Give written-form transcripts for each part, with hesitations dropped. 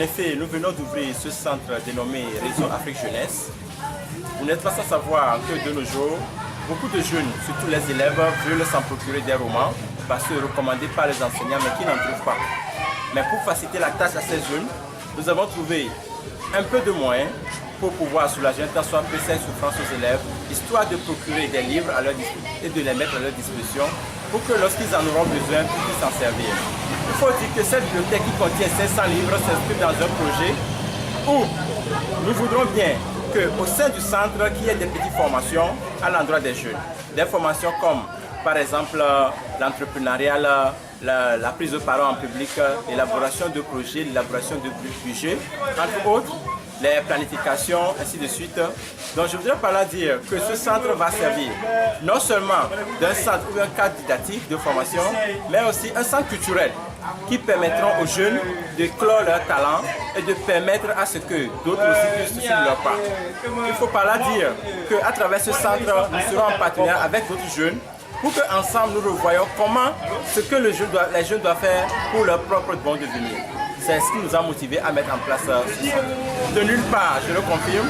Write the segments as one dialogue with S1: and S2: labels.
S1: effet, nous venons d'ouvrir ce centre dénommé Réseau Afrique Jeunesse. Vous n'êtes pas sans savoir que de nos jours, beaucoup de jeunes, surtout les élèves, veulent s'en procurer des romans parce que recommandés par les enseignants mais qui n'en trouvent pas. Mais pour faciliter la tâche à ces jeunes, nous avons trouvé un peu de moyens pour pouvoir soulager un tant soit peu cette souffrance aux élèves, histoire de procurer des livres à leur et de les mettre à leur disposition pour que lorsqu'ils en auront besoin, ils puissent s'en servir. Il faut dire que cette bibliothèque qui contient 500 livres s'inscrit dans un projet où nous voudrons bien qu'au sein du centre, qu'il y ait des petites formations à l'endroit des jeunes. Des formations comme, par exemple, l'entrepreneuriat, la prise de parole en public, l'élaboration de projets, l'élaboration de budgets, entre autres, les planifications, ainsi de suite. Donc je voudrais par là dire que ce centre va servir non seulement d'un centre ou un cadre didactique de formation, mais aussi un centre culturel qui permettront aux jeunes de clore leur talent et de permettre à ce que d'autres aussi puissent suivre leur pas. Il faut par là dire qu'à travers ce centre, nous serons en partenariat avec d'autres jeunes pour qu'ensemble nous revoyons comment ce que les jeunes doivent faire pour leur propre bon devenir. C'est ce qui nous a motivés à mettre en place ce centre. De nulle part, je le confirme,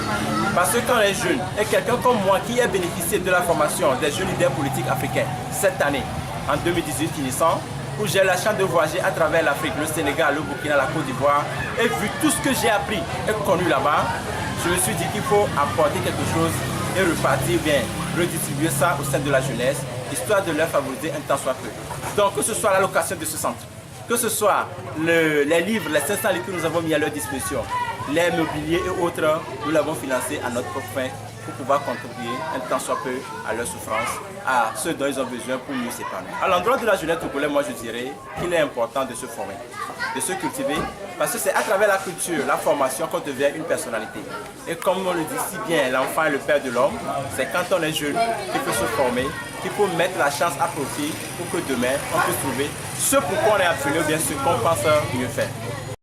S1: parce que quand les jeunes, et quelqu'un comme moi qui a bénéficié de la formation des jeunes leaders politiques africains cette année, en 2018 finissant, où j'ai la chance de voyager à travers l'Afrique, le Sénégal, le Burkina, la Côte d'Ivoire, et vu tout ce que j'ai appris et connu là-bas, je me suis dit qu'il faut apporter quelque chose et repartir bien, redistribuer ça au sein de la jeunesse, histoire de leur favoriser un tant soit peu. Donc que ce soit l'allocation de ce centre, que ce soit les livres, les 500 livres que nous avons mis à leur disposition, les mobiliers et autres, nous l'avons financé à notre propre fin pour pouvoir contribuer un tant soit peu à leur souffrance, à ce dont ils ont besoin pour mieux s'épanouir. À l'endroit de la jeunesse togolaise, moi je dirais qu'il est important de se former, de se cultiver, parce que c'est à travers la culture, la formation qu'on devient une personnalité. Et comme on le dit si bien, l'enfant est le père de l'homme, c'est quand on est jeune qu'il faut se former, qu'il faut mettre la chance à profit pour que demain on puisse trouver ce pourquoi on est appelé ou bien ce qu'on pense mieux faire.